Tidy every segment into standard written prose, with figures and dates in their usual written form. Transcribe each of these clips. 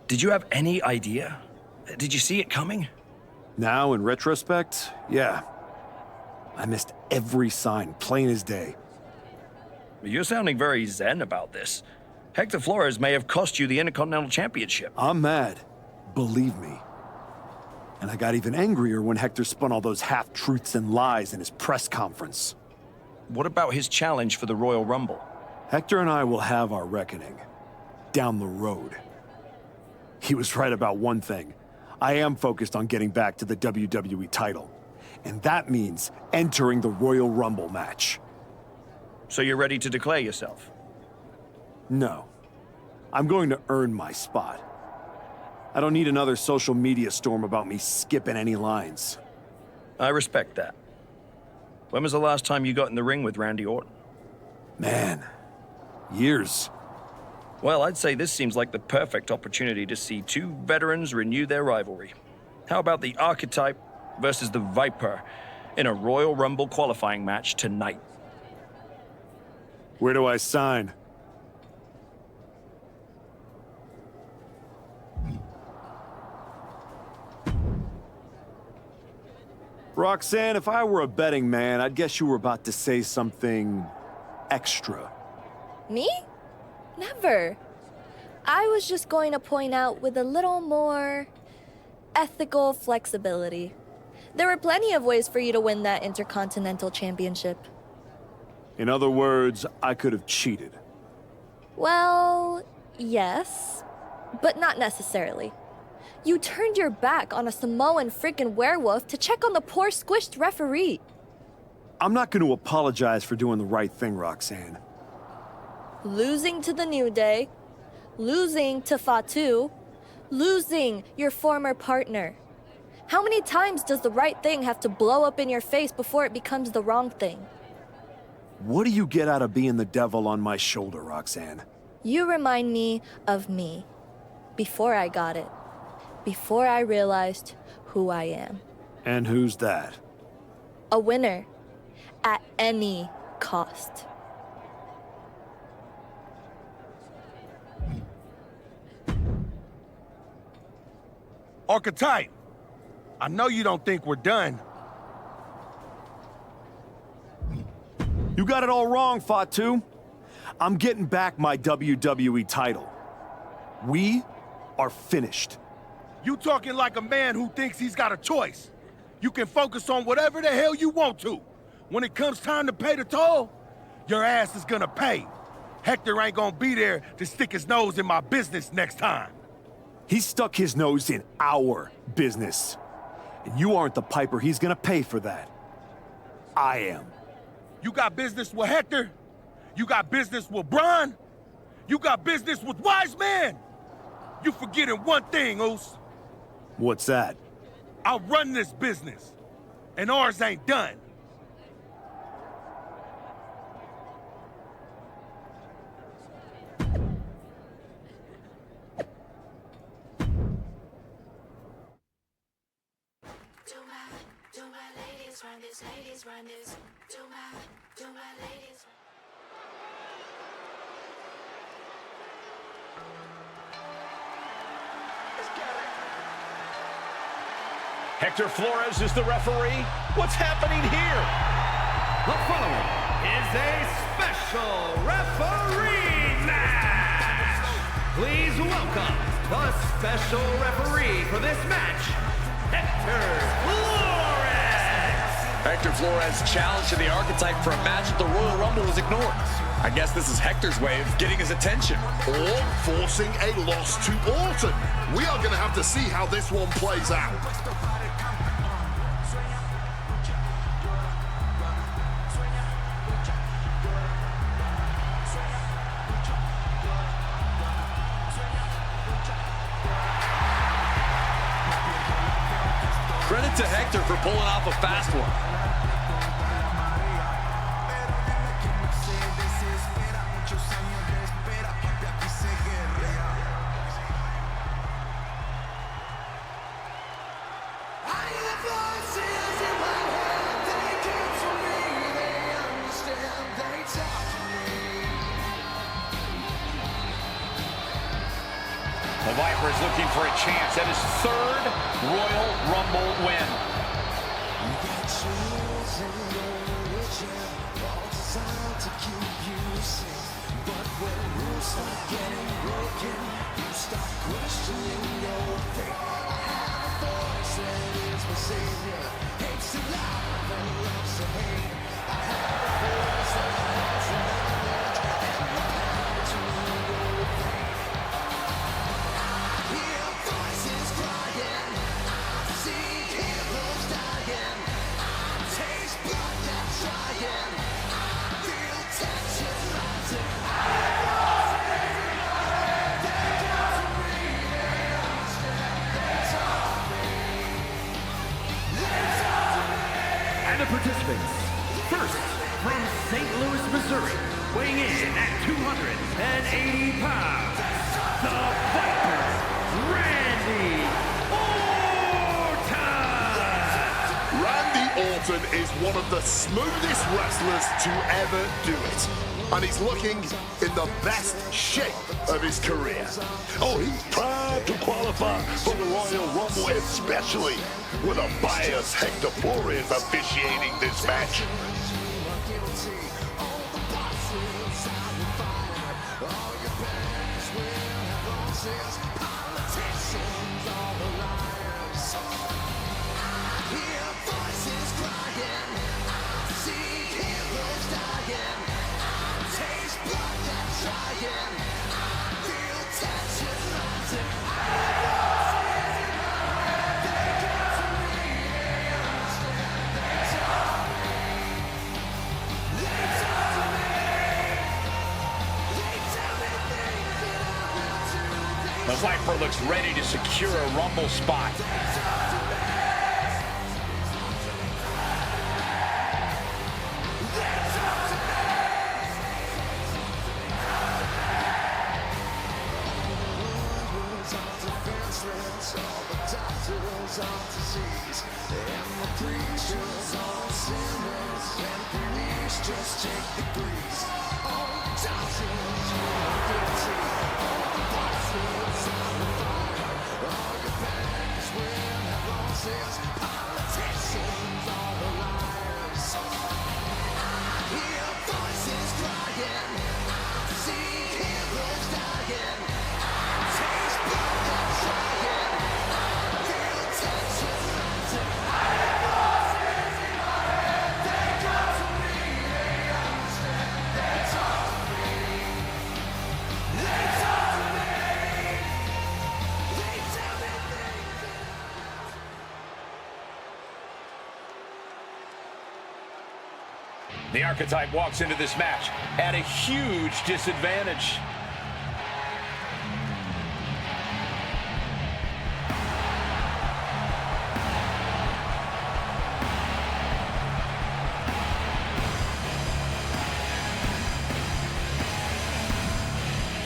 Did you have any idea? Did you see it coming? Now, in retrospect, yeah. I missed every sign, plain as day. You're sounding very zen about this. Hector Flores may have cost you the Intercontinental Championship. I'm mad, believe me. And I got even angrier when Hector spun all those half-truths and lies in his press conference. What about his challenge for the Royal Rumble? Hector and I will have our reckoning. Down the road. He was right about one thing. I am focused on getting back to the WWE title. And that means entering the Royal Rumble match. So you're ready to declare yourself? No. I'm going to earn my spot. I don't need another social media storm about me skipping any lines. I respect that. When was the last time you got in the ring with Randy Orton? Man, years. Well, I'd say this seems like the perfect opportunity to see two veterans renew their rivalry. How about the Archetype versus the Viper in a Royal Rumble qualifying match tonight? Where do I sign? Roxanne, if I were a betting man, I'd guess you were about to say something extra. Me? Never. I was just going to point out with a little more ethical flexibility. There were plenty of ways for you to win that Intercontinental Championship. In other words, I could have cheated. Well, yes, but not necessarily. You turned your back on a Samoan freaking werewolf to check on the poor squished referee. I'm not going to apologize for doing the right thing, Roxanne. Losing to the New Day, losing to Fatu, losing your former partner. How many times does the right thing have to blow up in your face before it becomes the wrong thing? What do you get out of being the devil on my shoulder, Roxanne? You remind me of me. Before I got it. Before I realized who I am. And who's that? A winner. At any cost. Archetype, I know you don't think we're done. You got it all wrong, Fatu. I'm getting back my WWE title. We are finished. You talking like a man who thinks he's got a choice. You can focus on whatever the hell you want to. When it comes time to pay the toll, your ass is gonna pay. Hector ain't gonna be there to stick his nose in my business next time. He stuck his nose in our business. And you aren't the piper he's gonna pay for that. I am. You got business with Hector? You got business with Braun? You got business with Wise Man? You forgetting one thing, Oos. What's that? I run this business, and ours ain't done. Ladies run this. Do my ladies. Hector Flores is the referee. What's happening here? The following is a special referee match. Please welcome the special referee for this match, Hector Flores. Hector Flores' challenge to the Archetype for a match at the Royal Rumble was ignored. I guess this is Hector's way of getting his attention. Or forcing a loss to Orton. We are going to have to see how this one plays out. Credit to Hector for pulling off a fast one. Viper is looking for a chance at his third Royal Rumble win. The participants, first from St. Louis, Missouri, weighing in at 280 pounds, the Viper, Randy Orton! Randy Orton is one of the smoothest wrestlers to ever do it. And he's looking in the best shape of his career. Oh, he's proud to qualify for the Royal Rumble, especially with a biased Hector Flores officiating this match. The Viper looks ready to secure a Rumble spot. The Archetype walks into this match at a huge disadvantage.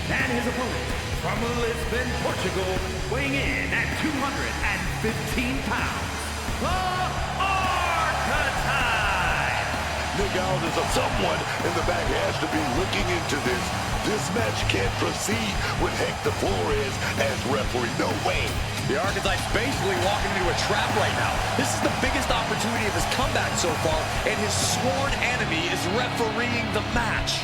And his opponent, from Lisbon, Portugal, weighing in at 215 pounds, the Archetype! Nick Aldis, someone in the back has to be looking into this. This match can't proceed with Hector Flores as referee. No way. The Archetype's basically walking into a trap right now. This is the biggest opportunity of his comeback so far, and his sworn enemy is refereeing the match.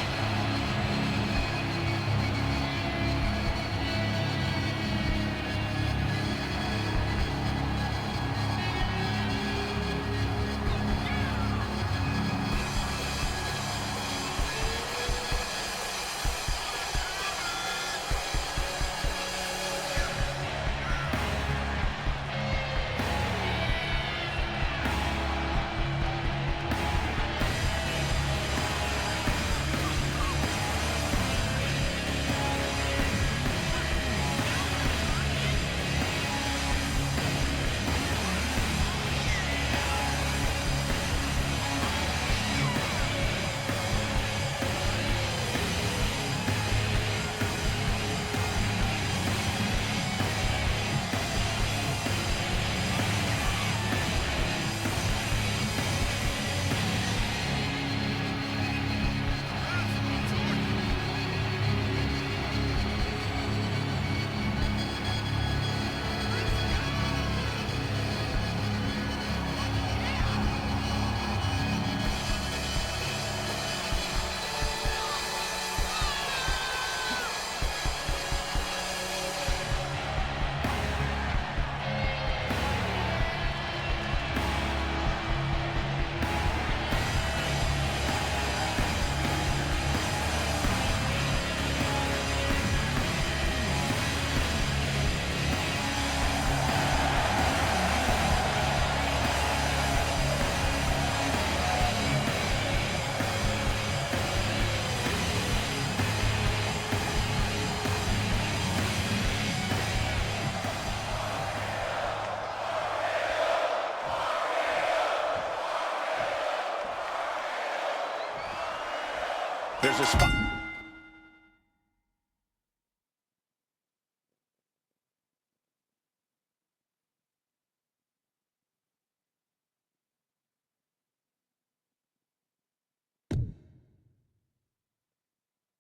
There's a spot.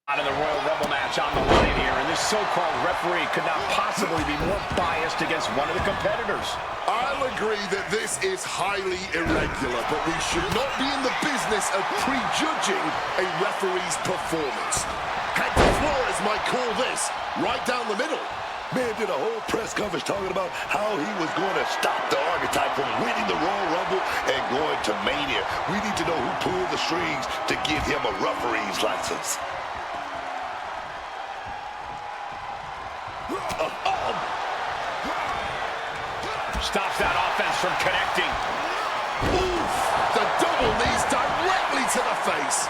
Out of the Royal Rumble match on the line here, and this so-called referee could not possibly be more biased against one of the competitors. I'll agree that this is highly irregular, but we should not be in the business of prejudging a referee's performance. Hector Flores might call this right down the middle. Man did a whole press conference talking about how he was going to stop the Archetype from winning the Royal Rumble and going to Mania. We need to know who pulled the strings to give him a referee's license. Stops that offense from connecting. Oof! The double knees directly to the face.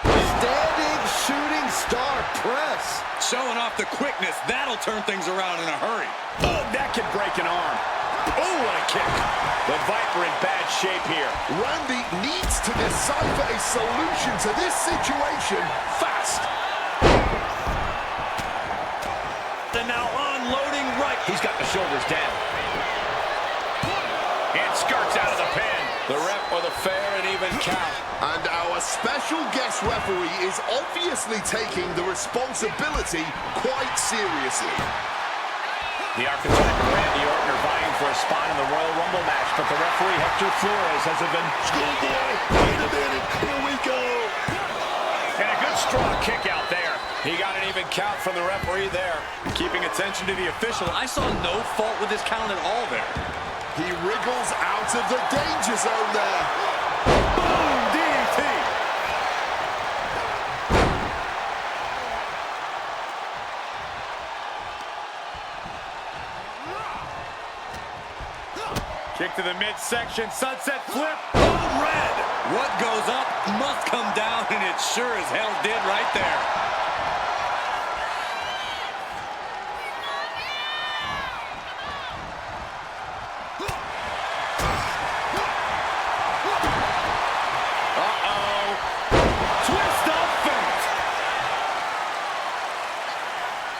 Standing shooting star press. Showing off the quickness. That'll turn things around in a hurry. Oh, that could break an arm. Oh, what a kick. The Viper in bad shape here. Randy needs to decipher a solution to this situation fast. And now unloading right. He's got the shoulders down. And skirts out of the pin. The ref with a fair and even count. And our special guest referee is obviously taking the responsibility quite seriously. The Archetype and Randy Orton are vying for a spot in the Royal Rumble match, but the referee, Hector Flores, has been... Schoolboy, wait a minute, here we go. And a good strong kick out there. He got an even count from the referee there. Keeping attention to the official. I saw no fault with his count at all there. He wriggles out of the danger zone there. Boom! DDT! Kick to the midsection, sunset flip. Oh, red! What goes up must come down, and it sure as hell did right there. Uh-oh. Twist of fate.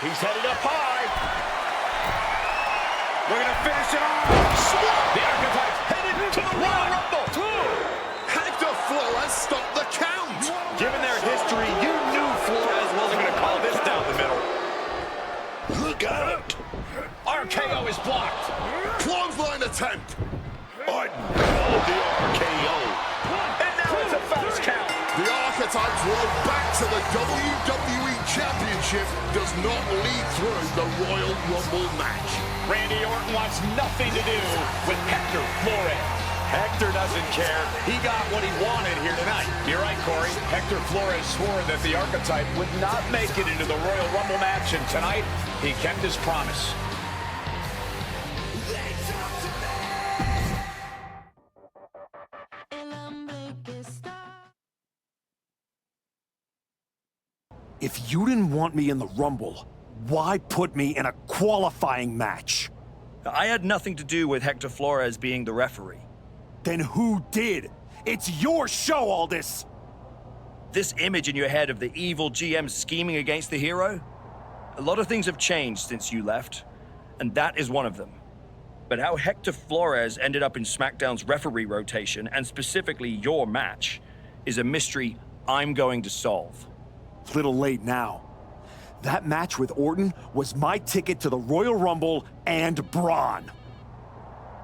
He's headed up high. We're going to finish it off. The Archetype's headed to the Royal Rumble. Hector Flores stopped the count. Given their history, you knew Flores wasn't going to call this down the middle. Look out. RKO is blocked. Clothesline attempt. Orton called the RKO. And now it's a fast count. The Archetype's road back to the WWE Championship does not lead through the Royal Rumble match. Randy Orton wants nothing to do with Hector Flores. Hector doesn't care. He got what he wanted here tonight. You're right, Corey. Hector Flores swore that the Archetype would not make it into the Royal Rumble match, and tonight he kept his promise. If you didn't want me in the Rumble, why put me in a qualifying match? I had nothing to do with Hector Flores being the referee. Then who did? It's your show, all this! This image in your head of the evil GM scheming against the hero? A lot of things have changed since you left, and that is one of them. But how Hector Flores ended up in SmackDown's referee rotation, and specifically your match, is a mystery I'm going to solve. Little late now. That match with Orton was my ticket to the Royal Rumble and Braun.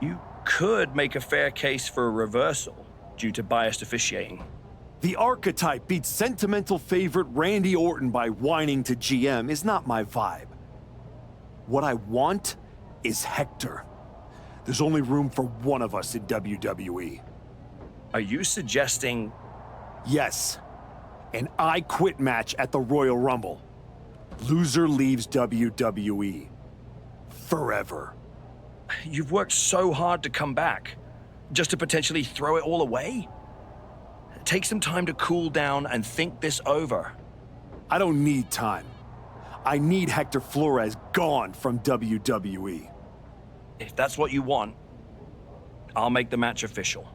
You could make a fair case for a reversal due to biased officiating. The Archetype beat sentimental favorite Randy Orton by whining to GM is not my vibe. What I want is Hector. There's only room for one of us in WWE. Are you suggesting... Yes. An I Quit match at the Royal Rumble. Loser leaves WWE. Forever. You've worked so hard to come back, just to potentially throw it all away? Take some time to cool down and think this over. I don't need time. I need Hector Flores gone from WWE. If that's what you want, I'll make the match official.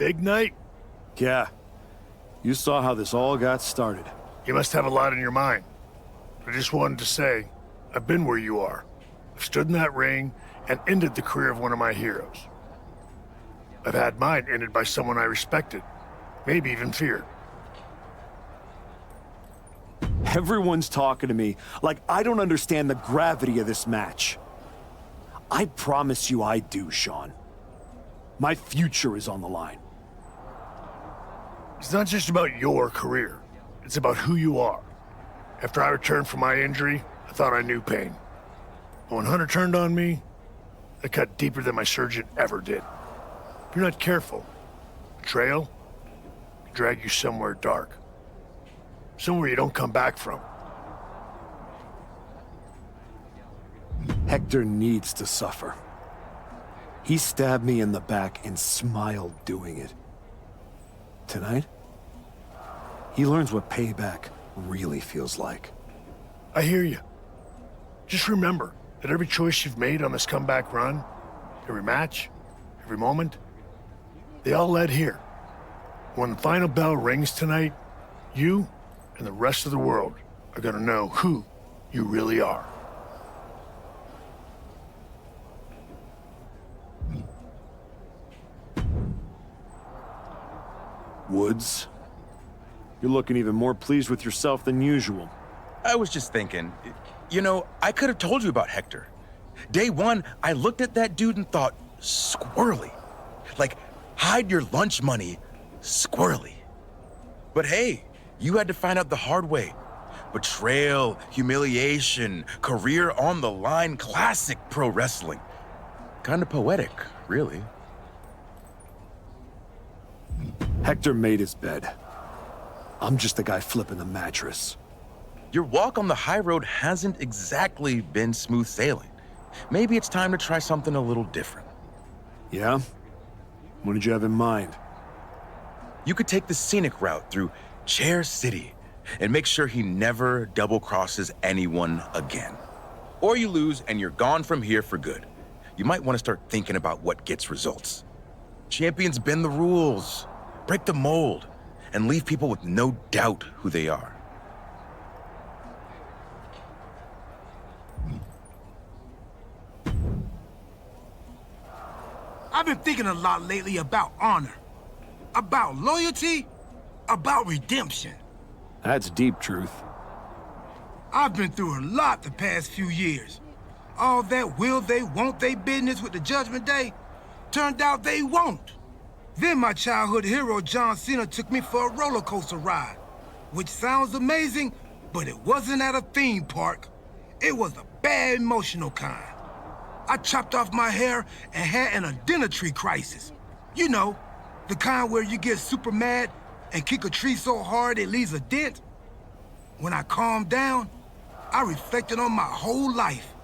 big night? Yeah. You saw how this all got started. You must have a lot in your mind. I just wanted to say, I've been where you are. I've stood in that ring and ended the career of one of my heroes. I've had mine ended by someone I respected, maybe even feared. Everyone's talking to me like I don't understand the gravity of this match. I promise you I do, Sean. My future is on the line. It's not just about your career. It's about who you are. After I returned from my injury, I thought I knew pain. But when Hunter turned on me, it cut deeper than my surgeon ever did. If you're not careful, betrayal can drag you somewhere dark. Somewhere you don't come back from. Hector needs to suffer. He stabbed me in the back and smiled doing it. Tonight, he learns what payback really feels like. I hear you. Just remember that every choice you've made on this comeback run, every match, every moment, they all led here. When the final bell rings tonight, you and the rest of the world are gonna know who you really are. Woods, you're looking even more pleased with yourself than usual. I was just thinking, you know, I could have told you about Hector. Day one, I looked at that dude and thought, squirrely. Like, hide your lunch money, squirrely. But hey, you had to find out the hard way. Betrayal, humiliation, career on the line, classic pro wrestling. Kind of poetic, really. Hector made his bed. I'm just the guy flipping the mattress. Your walk on the high road hasn't exactly been smooth sailing. Maybe it's time to try something a little different. Yeah? What did you have in mind? You could take the scenic route through Chair City and make sure he never double crosses anyone again. Or you lose and you're gone from here for good. You might want to start thinking about what gets results. Champions bend the rules, break the mold, and leave people with no doubt who they are. I've been thinking a lot lately about honor, about loyalty, about redemption. That's deep, Truth. I've been through a lot the past few years. All that will they, won't they business with the Judgment Day turned out they won't. Then my childhood hero John Cena took me for a roller coaster ride, which sounds amazing, but it wasn't at a theme park. It was a bad emotional kind. I chopped off my hair and had an identity crisis. You know, the kind where you get super mad and kick a tree so hard it leaves a dent. When I calmed down, I reflected on my whole life.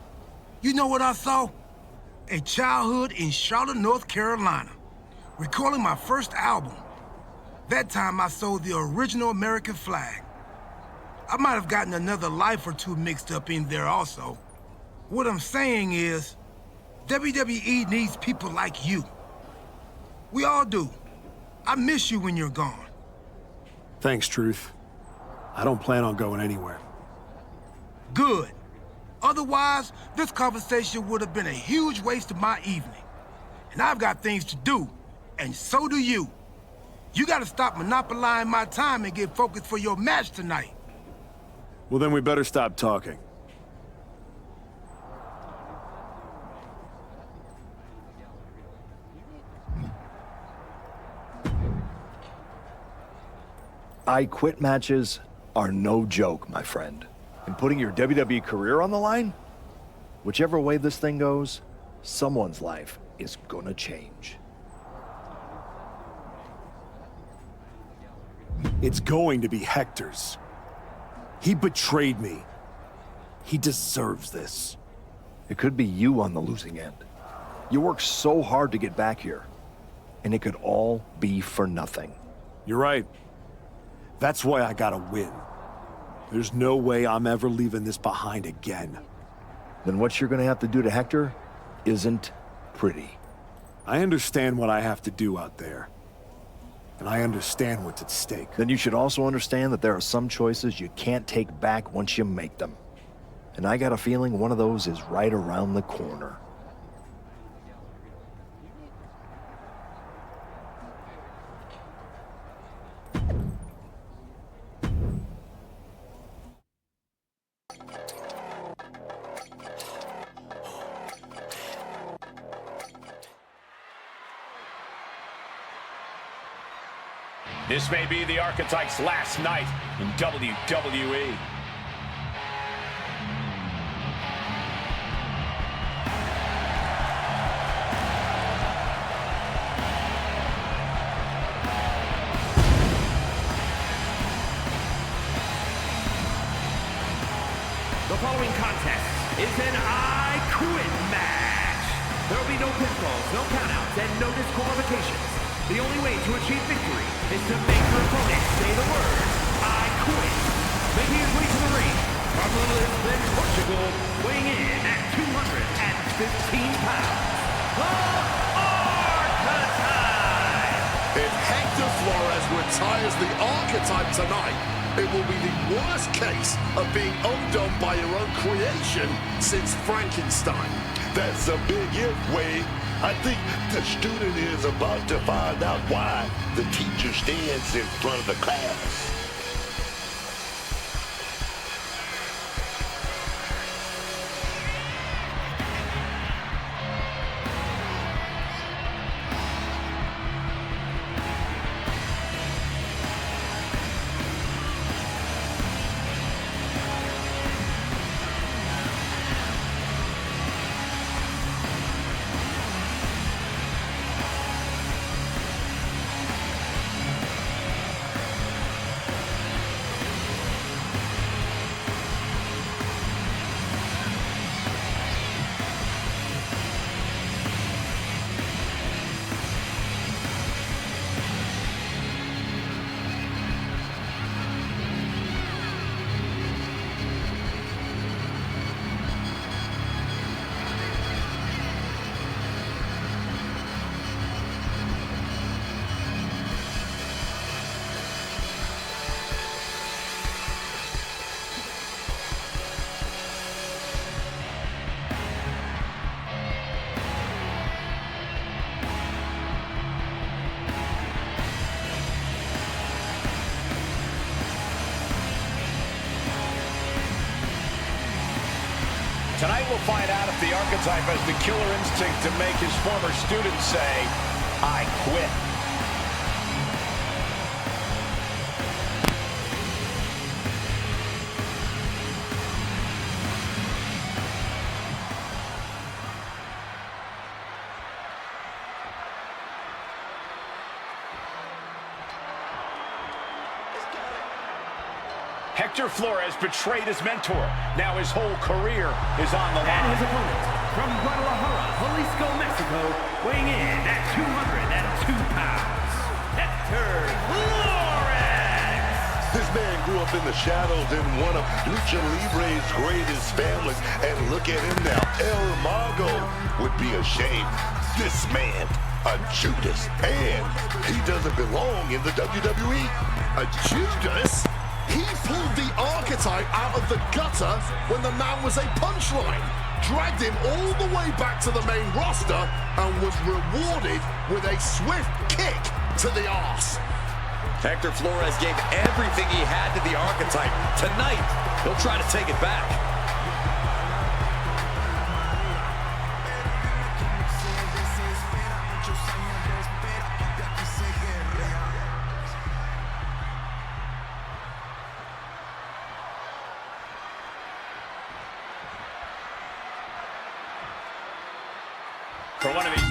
You know what I saw? A childhood in Charlotte, North Carolina, recalling my first album. That time I sold the original American flag. I might have gotten another life or two mixed up in there also. What I'm saying is, WWE needs people like you. We all do. I miss you when you're gone. Thanks, Truth. I don't plan on going anywhere. Good. Otherwise, this conversation would have been a huge waste of my evening. And I've got things to do, and so do you. You gotta stop monopolizing my time and get focused for your match tonight. Well, then we better stop talking. I quit matches are no joke, my friend. And putting your WWE career on the line? Whichever way this thing goes, someone's life is gonna change. It's going to be Hector's. He betrayed me. He deserves this. It could be you on the losing end. You worked so hard to get back here, and it could all be for nothing. You're right. That's why I gotta win. There's no way I'm ever leaving this behind again. Then what you're gonna have to do to Hector isn't pretty. I understand what I have to do out there. and I understand what's at stake. Then you should also understand that there are some choices you can't take back once you make them. And I got a feeling one of those is right around the corner. This may be the Archetype's last night in WWE. The following contest is an I Quit match. There will be no pinfalls, no countouts, and no disqualifications. The only way to achieve victory is to make your opponent say the word, I quit. Making his way to the ring from Lisbon, Portugal, weighing in at 215 pounds, the Archetype! If Hector Flores retires the Archetype tonight, it will be the worst case of being undone by your own creation since Frankenstein. That's a big if, Wade. I think the student is about to find out why the teacher stands in front of the class. Tonight we'll find out if the Archetype has the killer instinct to make his former students say, I quit. Hector Flores betrayed his mentor. Now his whole career is on the line. And his opponent, from Guadalajara, Jalisco, Mexico, weighing in at 202 pounds, Hector Flores! This man grew up in the shadows in one of Lucha Libre's greatest families, and look at him now. El Mago would be ashamed. This man, a Judas, and he doesn't belong in the WWE. A Judas? He pulled the Archetype out of the gutter when the man was a punchline, dragged him all the way back to the main roster, and was rewarded with a swift kick to the arse. Hector Flores gave everything he had to the Archetype. Tonight, he'll try to take it back. For one of these.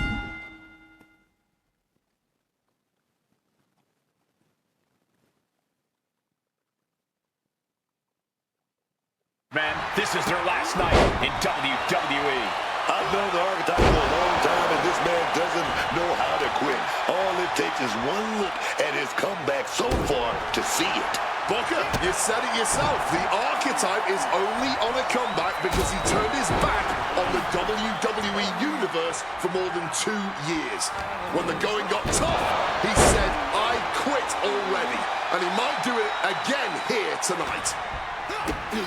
Man, this is their last night in WWE. I've known the Archetype for a long time, and this man doesn't know how to quit. All it takes is one look at his comeback so far to see it. Booker, you said it yourself. The Archetype is only on a comeback because he turned his back on the WWE Universe for more than 2 years. When the going got tough, he said, "I quit already." And he might do it again here tonight.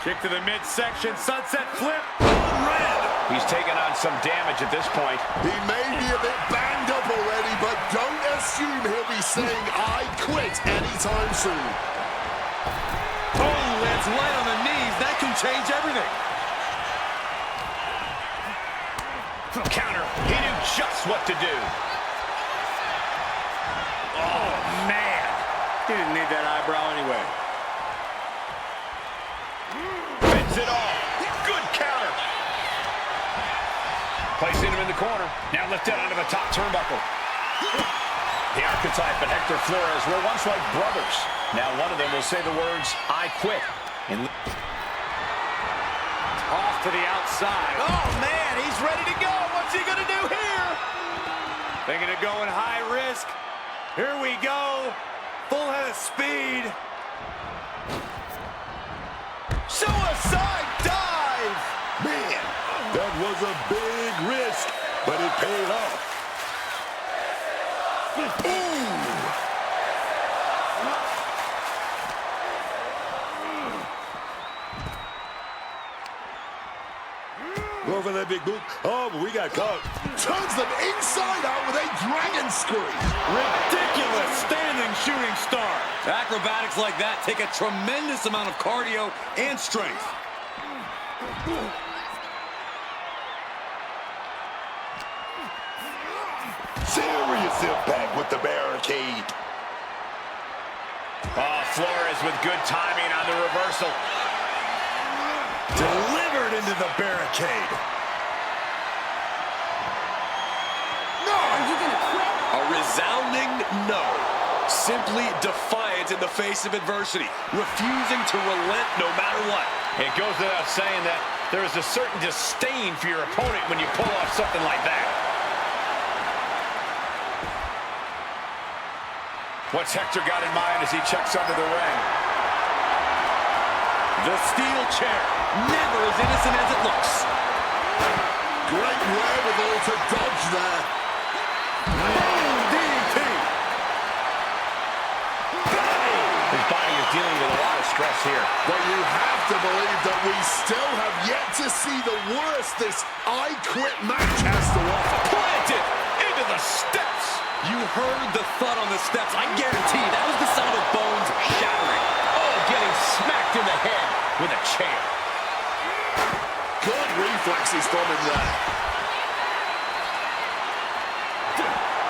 Kick to the midsection, sunset flip. Red. He's taking on some damage at this point. He may be a bit banged up already, but don't assume he'll be saying, "I quit" anytime soon. Oh, lands light on the knees. That can change everything. Counter. He knew just what to do. Oh, man. He didn't need that eyebrow anyway. Fends it all. Good counter. Placing him in the corner. Now lifted onto the top turnbuckle. The Archetype and Hector Flores were once like brothers. Now one of them will say the words, "I quit." And off to the outside. Oh, man, he's ready to go. What's he going to do here? Thinking of going high risk. Here we go. Full head of speed. Suicide dive. Man, that was a big risk, but it paid off. Go for that big boot. Oh, but we got caught. Turns them inside out with a dragon screw. Ridiculous standing shooting star. Acrobatics like that take a tremendous amount of cardio and strength. Serious impact with the barricade. oh, Flores with good timing on the reversal. Delivered into the barricade. No! Are you gonna quit? A resounding no. Simply defiant in the face of adversity. Refusing to relent no matter what. It goes without saying that there is a certain disdain for your opponent when you pull off something like that. What's Hector got in mind as he checks under the ring? The steel chair, never as innocent as it looks. Great wherewithal to dodge there. DDT. His body is dealing with a lot of stress here. But you have to believe that we still have yet to see the worst this I Quit match has to offer. Planted into the steps. You heard the thud on the steps. I guarantee that was the sound of bones shattering. Oh, getting smacked in the head with a chair. Good reflexes from him there.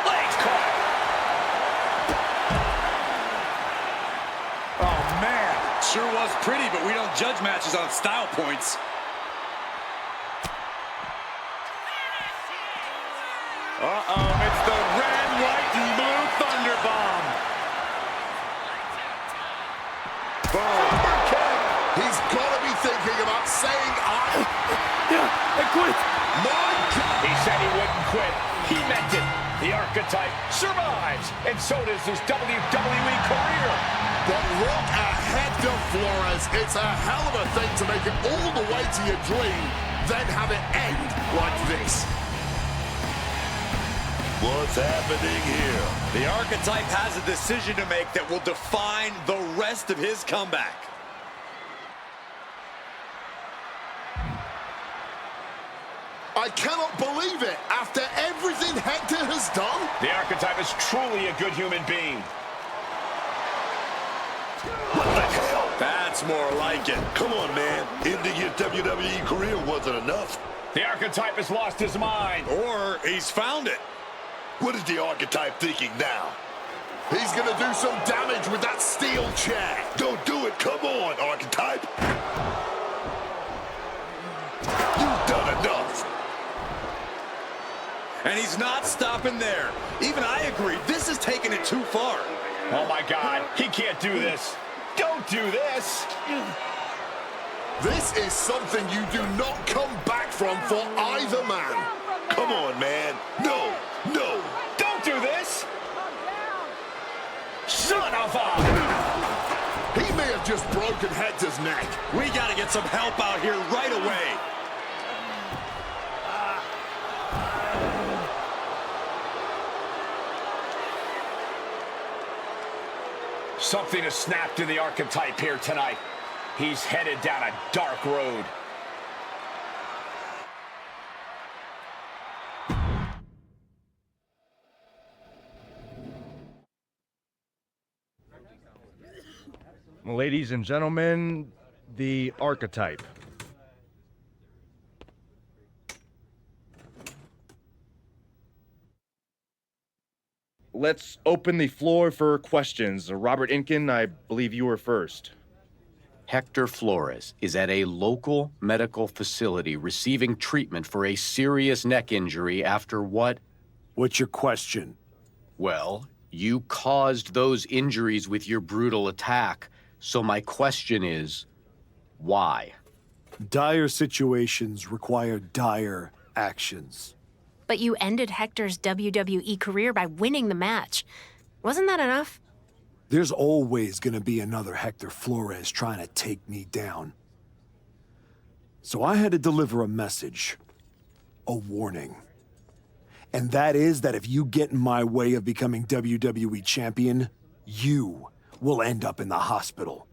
Legs caught. Oh, man. Sure was pretty, but we don't judge matches on style points. Uh-oh, it's the red, white, and blue Thunder Bomb. Boom. He's got to be thinking about saying I quit. My God. He said he wouldn't quit. He meant it. The Archetype survives, and so does his WWE career. But look at Hector Flores. It's a hell of a thing to make it all the way to your dream, then have it end like this. What's happening here? The Archetype has a decision to make that will define the rest of his comeback. I cannot believe it. After everything Hector has done, The Archetype is truly a good human being. What the hell? That's more like it. Come on, man. Ending your WWE career wasn't enough. The Archetype has lost his mind. Or he's found it. What is the Archetype thinking now? he's going to do some damage with that steel chair. Don't do it. Come on, Archetype. You've done enough. And he's not stopping there. Even I agree. This is taking it too far. Oh, my God. He can't do this. Don't do this. This is something you do not come back from for either man. Come on, man. No, no. Don't do this. Son of a... He may have just broken Hector's neck. We got to get some help out here right away. Something has snapped in the archetype here tonight. He's headed down a dark road. Ladies and gentlemen, the archetype. Let's open the floor for questions. Robert Inkin, I believe you were first. Hector Flores is at a local medical facility receiving treatment for a serious neck injury after what? What's your question? Well, you caused those injuries with your brutal attack. So my question is, why? Dire situations require dire actions. But you ended Hector's WWE career by winning the match. Wasn't that enough? There's always gonna be another Hector Flores trying to take me down. So I had to deliver a message, a warning. And that is that if you get in my way of becoming WWE champion, you will end up in the hospital.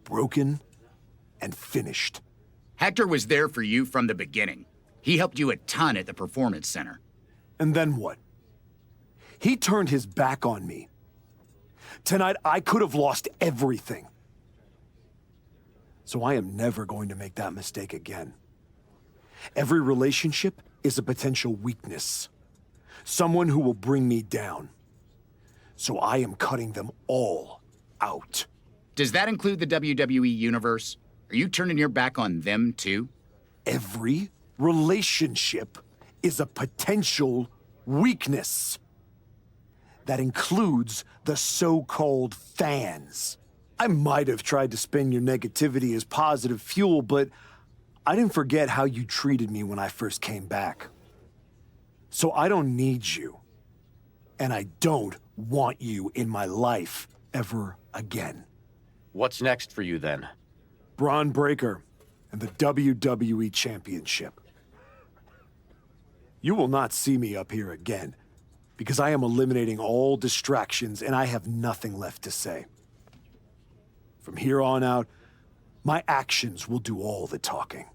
Broken and finished. Hector was there for you from the beginning. He helped you a ton at the Performance Center. And then what? He turned his back on me. Tonight, I could have lost everything. So I am never going to make that mistake again. Every relationship is a potential weakness. Someone who will bring me down. So I am cutting them all out. Does that include the WWE Universe? Are you turning your back on them, too? Every relationship is a potential weakness. That includes the so-called fans. I might have tried to spin your negativity as positive fuel, but I didn't forget how you treated me when I first came back. So I don't need you. And I don't want you in my life ever again. What's next for you then? Braun Breaker and the WWE Championship. You will not see me up here again, because I am eliminating all distractions and I have nothing left to say. From here on out, my actions will do all the talking.